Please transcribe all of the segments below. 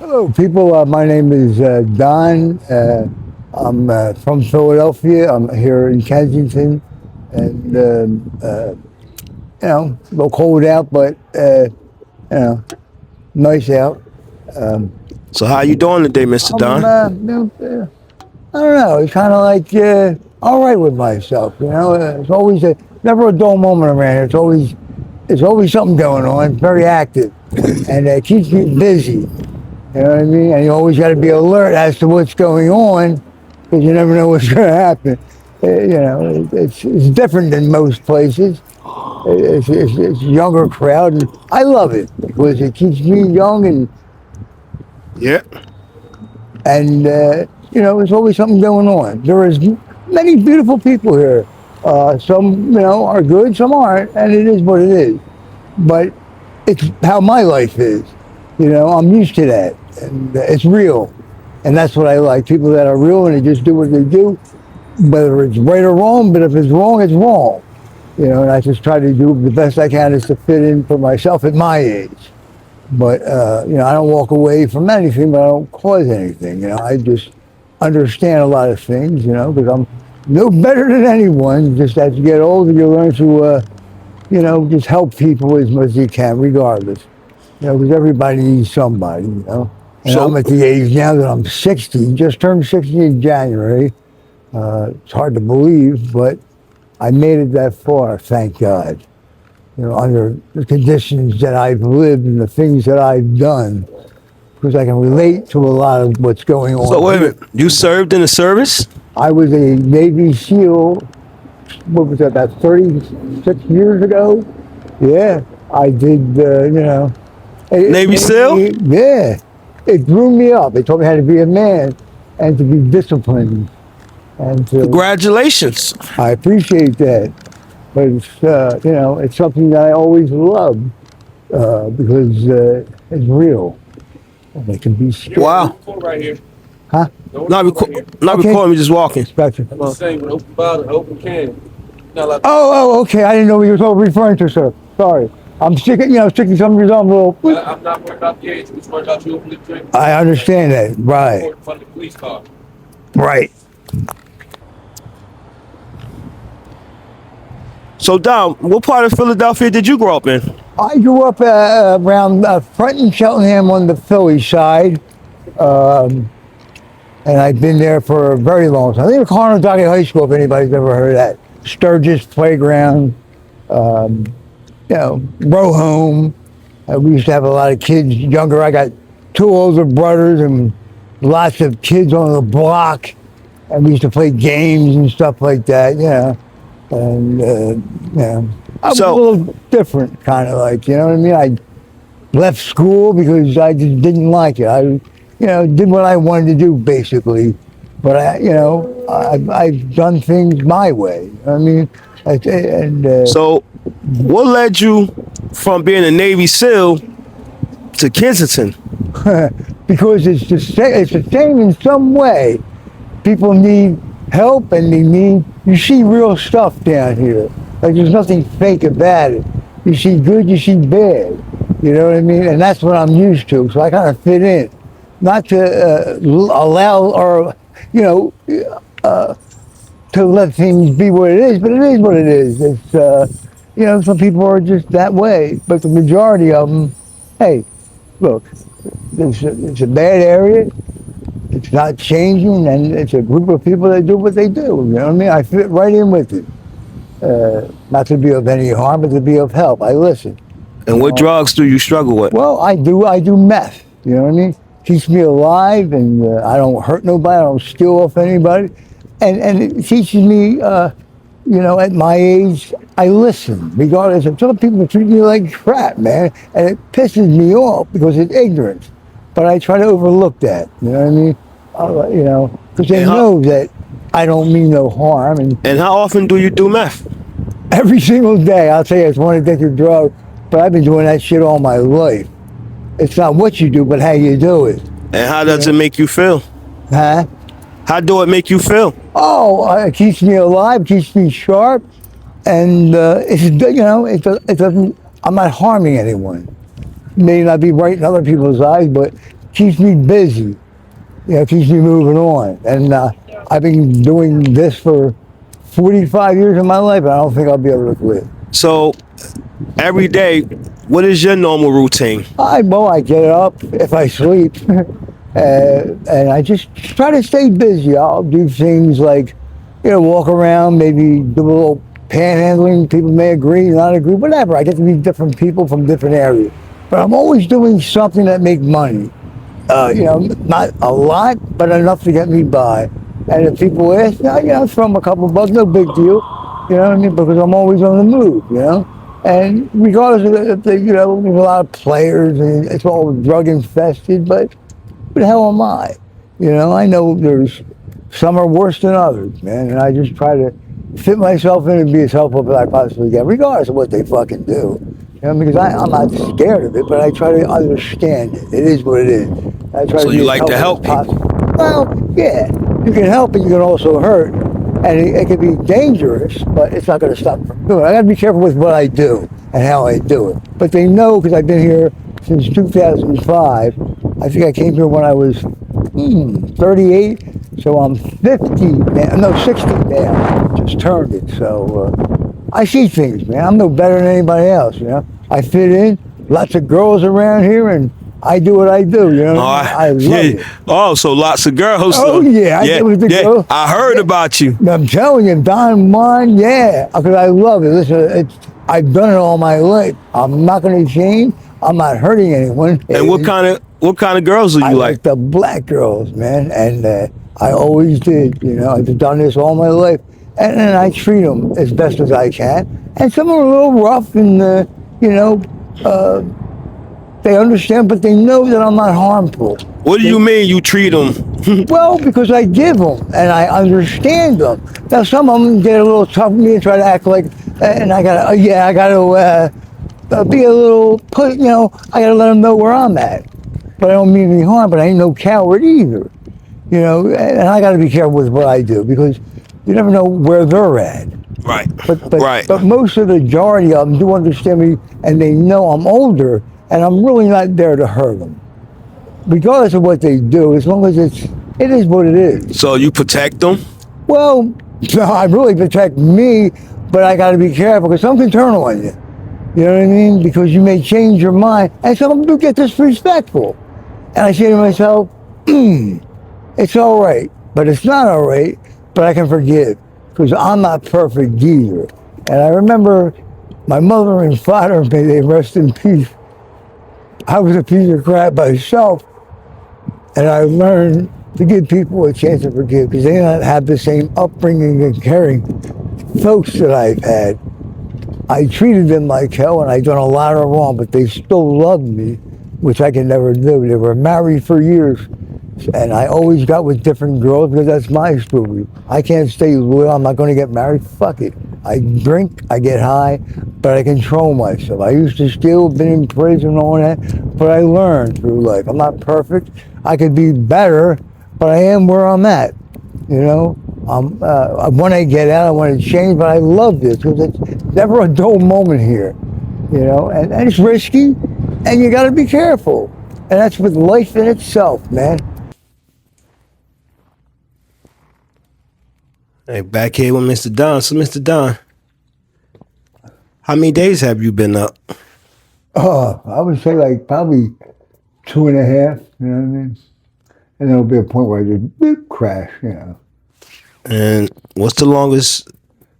Hello, people. My name is Don. I'm from Philadelphia. I'm here in Kensington, and a little cold out, but nice out. Um, So how you doing today, Mr. I'm, Don? I don't know. It's kind of like all right with myself. It's always never a dull moment around here. It's always something going on. It's very active, and it keeps me busy. You know what I mean? And you always got to be alert as to what's going on because you never know what's going to happen. It's different than most places. It's a younger crowd, and I love it because it keeps me young Yeah. and there's always something going on. There is many beautiful people here. Some are good, some aren't, and it is what it is. But it's how my life is. I'm used to that, and it's real, and that's what I like. People that are real and they just do what they do, whether it's right or wrong. But if it's wrong, it's wrong. And I just try to do the best I can is to fit in for myself at my age. But I don't walk away from anything, but I don't cause anything. I just understand a lot of things. Because I'm no better than anyone. Just as you get older, you learn to just help people as much as you can, regardless. Because everybody needs somebody. And So- I'm at the age now that I'm 60, just turned 60 in January. It's hard to believe, but I made it that far, thank God. Under the conditions that I've lived and the things that I've done, because I can relate to a lot of what's going on. So wait a minute. You served in the service? I was a Navy SEAL, what was that, about 36 years ago? Yeah, I did, Navy SEAL? Yeah, it grew me up. It taught me how to be a man and to be disciplined. And Congratulations. I appreciate that. But it's something that I always loved because it's real. And it can be scary. Wow. Right here. Huh? Not Okay. recording, we just walking. Gotcha. I'm just saying with open bottle, open can. Not like Okay. I didn't know what you were referring to, sir. Sorry. I'm sticking some of your own little. I'm not worried about the age. I'm just worried about you opening the drink. I understand that. Right. In front of the police car. Right. So Don, what part of Philadelphia did you grow up in? I grew up around Front and Cheltenham on the Philly side. And I've been there for a very long time. I think Carnegie High School, if anybody's ever heard of that. Sturgis Playground, row home. We used to have a lot of kids younger. I got two older brothers and lots of kids on the block. And we used to play games and stuff like that, And, I was a little different, kind of like, you know what I mean? I left school because I just didn't like it. I did what I wanted to do, basically. But I've done things my way. You know what I mean? So what led you from being a Navy SEAL to Kensington? Because it's the same in some way. People need help and you see real stuff down here. Like there's nothing fake about it. You see good, you see bad. You know what I mean? And that's what I'm used to. So I kind of fit in. Not to allow or, to let things be what it is, but it is what it is. It's, some people are just that way. But the majority of them, hey, look, it's a bad area. It's not changing, and it's a group of people that do what they do. You know what I mean? I fit right in with it. Not to be of any harm, but to be of help. I listen. And what drugs do you struggle with? Well, I do meth. You know what I mean? Keeps me alive, and I don't hurt nobody. I don't steal off anybody, and it teaches me. At my age, I listen, regardless of some people treat me like crap, man, and it pisses me off because it's ignorance. But I try to overlook that. You know what I mean? Because they know that I don't mean no harm. And how often do you do meth? Every single day. I'll tell you, it's one addictive drug, but I've been doing that shit all my life. It's not what you do, but how you do it. And how does it make you feel? Huh? How do it make you feel? Oh, it keeps me alive, keeps me sharp, and it doesn't. I'm not harming anyone. May not be right in other people's eyes, but keeps me busy. Keeps me moving on. And I've been doing this for 45 years of my life, and I don't think I'll be able to quit. So every day, what is your normal routine? I get up if I sleep, and I just try to stay busy. I'll do things like, walk around, maybe do a little panhandling. People may agree, not agree, whatever. I get to meet different people from different areas, but I'm always doing something that makes money. Not a lot, but enough to get me by. And if people ask, throw them a couple bucks, no big deal. You know what I mean? Because I'm always on the move, And regardless of if there's a lot of players and it's all drug infested, but the hell am I? I know there's some are worse than others, man. And I just try to fit myself in and be as helpful as I possibly can, regardless of what they fucking do. Because I'm not scared of it, but I try to understand it. It is what it is. I try So to be you as like to help helpful as people? possible. Well, yeah. You can help, but you can also hurt. And it can be dangerous, but it's not going to stop me from doing it. I got to be careful with what I do and how I do it. But they know, because I've been here since 2005. I think I came here when I was 38. So I'm 50 now. No, 60 now. Just turned it. So I see things, man. I'm no better than anybody else, I fit in. Lots of girls around here, and I do what I do, I love it. Oh, so lots of girls. Oh, yeah. I get with the girls. I heard about you. I'm telling you, Don Juan, yeah. Because I love it. Listen, I've done it all my life. I'm not going to change. I'm not hurting anyone. And what kind of girls do you I like? like the black girls, man. And I always did, I've done this all my life. And I treat them as best as I can. And some are a little rough and, they understand, but they know that I'm not harmful. What do you mean you treat them? Well, because I give them and I understand them. Now, some of them get a little tough with me and try to act like, and I gotta be a little, I gotta let them know where I'm at. But I don't mean any harm, but I ain't no coward either. And I gotta be careful with what I do because you never know where they're at. Right. But most of the majority of them do understand me, and they know I'm older, and I'm really not there to hurt them. Regardless of what they do, as long as it is what it is. So you protect them? Well, I really protect me, but I got to be careful because some can turn on you. You know what I mean? Because you may change your mind, and some of them do get disrespectful. And I say to myself, it's all right, but it's not all right, but I can forgive because I'm not perfect either. And I remember my mother and father, may they rest in peace. I was a piece of crap myself, and I learned to give people a chance to forgive because they don't have the same upbringing and caring folks that I've had. I treated them like hell, and I done a lot of wrong, but they still loved me, which I can never do. They were married for years, and I always got with different girls because that's my story. I can't stay loyal. I'm not going to get married. Fuck it. I drink, I get high, but I control myself. I used to steal, been in prison and all that, but I learned through life. I'm not perfect. I could be better, but I am where I'm at. When I get out, I want to change, but I love this because it's never a dull moment here. And it's risky, and you got to be careful. And that's with life in itself, man. Hey, back here with Mr. Don. So, Mr. Don, how many days have you been up? I would say like probably 2.5, you know what I mean? And there'll be a point where I just boop, crash, And what's the longest?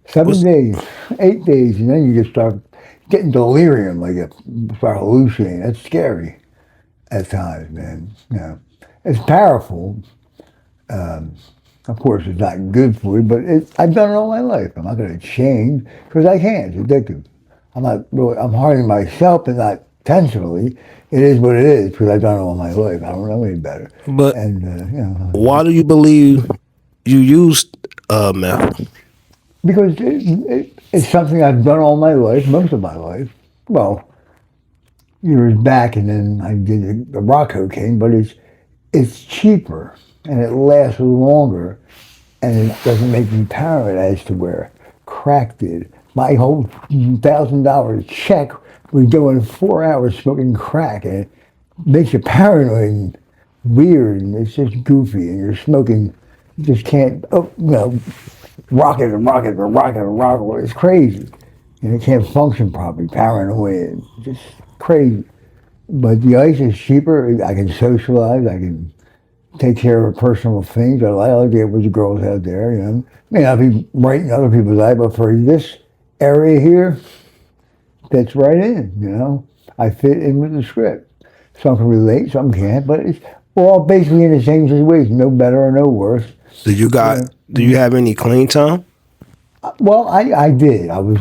7 days, 8 days, and then you just start getting delirium, like you start hallucinating. That's scary at times, man. It's powerful. Of course, it's not good for you, but I've done it all my life. I'm not going to change because I can't. It's addictive. I'm harming myself, and not intentionally. It is what it is because I've done it all my life. I don't know any better. But why do you believe you used meth? Because it's something I've done all my life, most of my life. Well, years back, and then I did the rock cocaine, but it's cheaper and it lasts longer, and it doesn't make me paranoid as to where crack did. My whole $1,000 check was going 4 hours smoking crack, and it makes you paranoid. weird and it's just goofy, and you're smoking, you just can't, rocket and rocket and rocket and rocket. It's crazy. And it can't function properly, paranoid, just crazy. But the ice is cheaper. I can socialize. I can take care of personal things. I like to get with the girls out there. May not be right in other people's life, but for this area here, fits right in. I fit in with the script. Some can relate, some can't. But we're all basically in the same situation. No better or no worse. Do you have any clean time? Well, I did. I was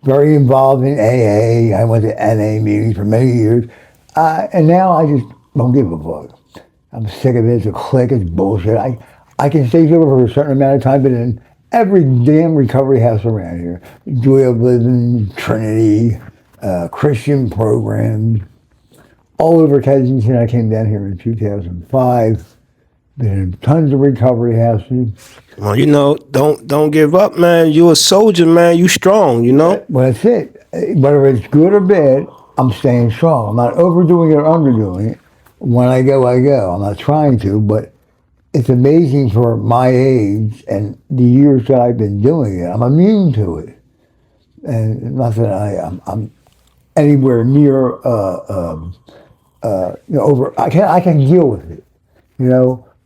very involved in AA. I went to NA meetings for many years. And now I just don't give a fuck. I'm sick of it. It's a clique. It's bullshit. I can stay sober for a certain amount of time, but in every damn recovery house around here, Joy of Living, Trinity, Christian programs, all over Kensington. I came down here in 2005. Been in tons of recovery houses. Well, don't give up, man. You a soldier, man. You strong, Well, that's it. Whether it's good or bad, I'm staying strong. I'm not overdoing it or underdoing it. When I go, I go. I'm not trying to, but it's amazing for my age and the years that I've been doing it. I'm immune to it. And not that I'm anywhere near over. I can deal with it.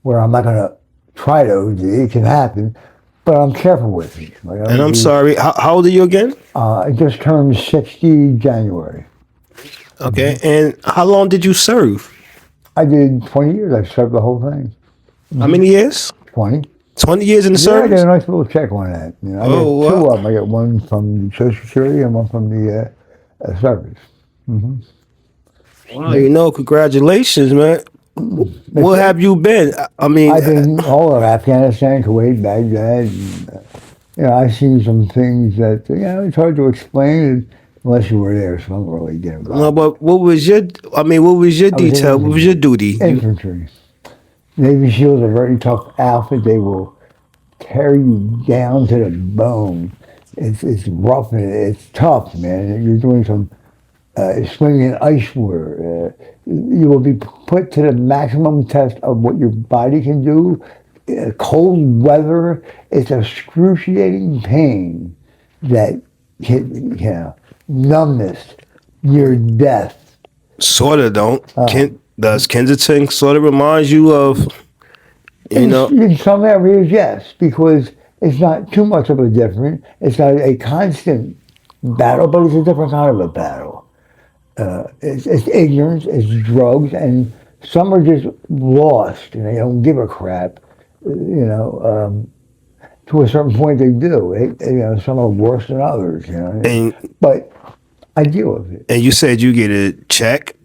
Where I'm not going to try to OD. It can happen, but I'm careful with it. And I'm sorry, how old are you again? I just turned 60 January. Okay, and how long did you serve? I did 20 years. I served the whole thing. How many years? 20. 20 years in the I service? got a nice little check on that. I got two of them. I got one from Social Security and one from the service. Wow, congratulations, man. Where have you been? I've been all of Afghanistan, Kuwait, Baghdad. And, I've seen some things that it's hard to explain unless you were there. So I don't really get involved. No, but what was your detail? What was your duty? Infantry. Navy SEALs are a very tough outfit. They will tear you down to the bone. It's rough and it's tough, man. You're doing some swimming in ice water. You will be put to the maximum test of what your body can do. Cold weather, it's excruciating pain that numbness, near death. Sort of don't. Does Kensington sort of remind you of, In some areas, yes, because it's not too much of a difference. It's not a constant battle, but it's a different kind of a battle. It's ignorance, it's drugs, and some are just lost and they don't give a crap. To a certain point they do. Some are worse than others. But I deal with it. And you said you get a check?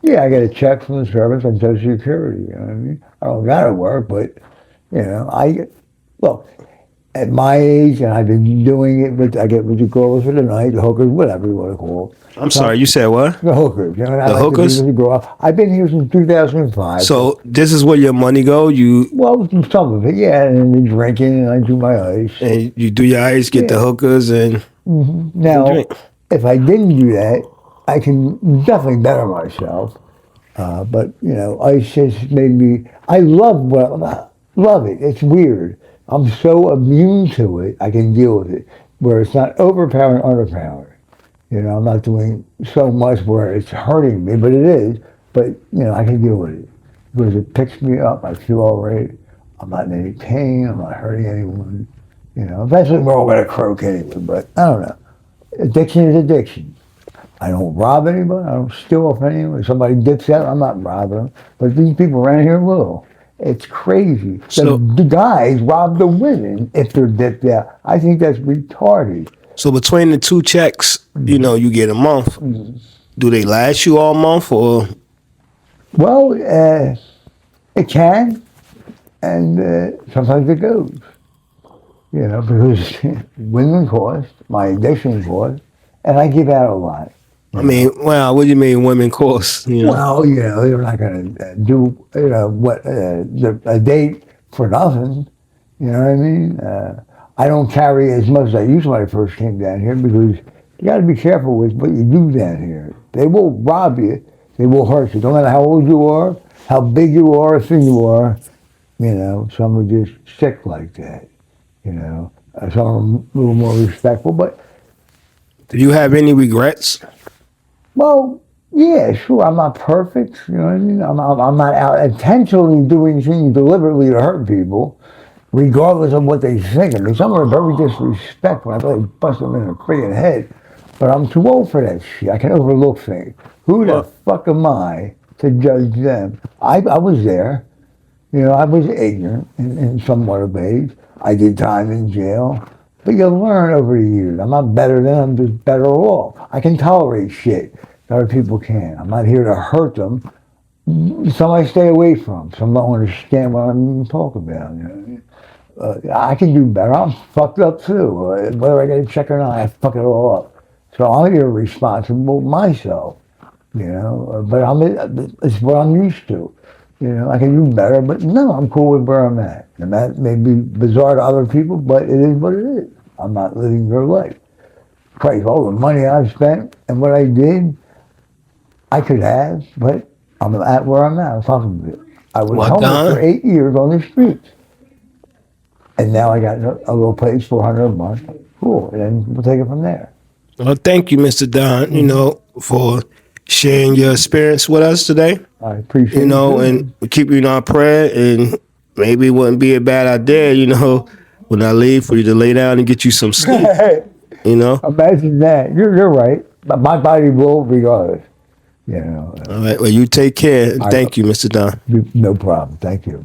Yeah, I get a check from the service on Social Security. You know what I mean? I don't got to work, but at my age, and I've been doing it, but I get with the girls for the night, the hookers, whatever you want to call it. I'm sorry, you said what? The hookers. The hookers? I've been here since 2005. So this is where your money go? Well, some of it, yeah, and then drinking, and I do my ice. And you do your ice, get the hookers, and Now, drink. If I didn't do that, I can definitely better myself. But ice just made me. I love it. It's weird. I'm so immune to it. I can deal with it, where it's not overpowering, underpowering. I'm not doing so much where it's hurting me, but it is. But I can deal with it because it picks me up. I feel all right. I'm not in any pain. I'm not hurting anyone. Eventually we're all gonna croak anyway. But I don't know. Addiction is addiction. I don't rob anyone. I don't steal off anyone. If somebody dips out, I'm not robbing them. But these people around here will. It's crazy. So, the guys rob the women if they're dipped out. I think that's retarded. So between the two checks, you get a month. Do they last you all month or? Well, it can, and sometimes it goes. Because women cost, my addiction cost, and I give out a lot. I mean, well, what do you mean women cost? Well, they're not going to do, a date for nothing. You know what I mean? I don't carry as much as I used when I first came down here because you got to be careful with what you do down here. They will rob you. They will hurt you. No matter how old you are, how big you are, thin you are. You know, some are just sick like that. You know, some are a little more respectful, but Do you have any regrets? well, yeah, sure. I'm not perfect. You know what I mean? I'm not out intentionally doing things deliberately to hurt people, regardless of what they think. I mean, some are very disrespectful. I feel like bust them in the friggin' head. But I'm too old for that shit. I can overlook things. Who the Well, fuck am I to judge them? I was there. You know, I was ignorant in somewhat of age. I did time in jail. But you learn over the years. I'm not better than I'm just better off. I can tolerate shit that other people can't. I'm not here to hurt them. Some I stay away from. Some don't understand what I'm even talking about. You know what I mean? I can do better. I'm fucked up too. Whether I get a check or not, I fuck it all up. So I'm irresponsible myself. You know, it's what I'm used to. You know, I can do better, but no, I'm cool with where I'm at. And that may be bizarre to other people, but it is what it is. I'm not living their life. Christ, all the money I've spent and what I did, I could have, but I'm at where I'm at. I'm talking to you. I was well, homeless for Don. 8 years on the streets. And now I got a little place, 400 a month. Cool. And then we'll take it from there. Well, thank you, Mr. Don. You know, for sharing your experience with us today. I appreciate You know, it. and we keep you in our prayer. And maybe it wouldn't be a bad idea, you know, when I leave for you to lay down and get you some sleep. You know. Imagine that. You're right. But my body will regardless. You know. All right. Well, you take care. And I- thank you, Mr. Don. No problem. Thank you.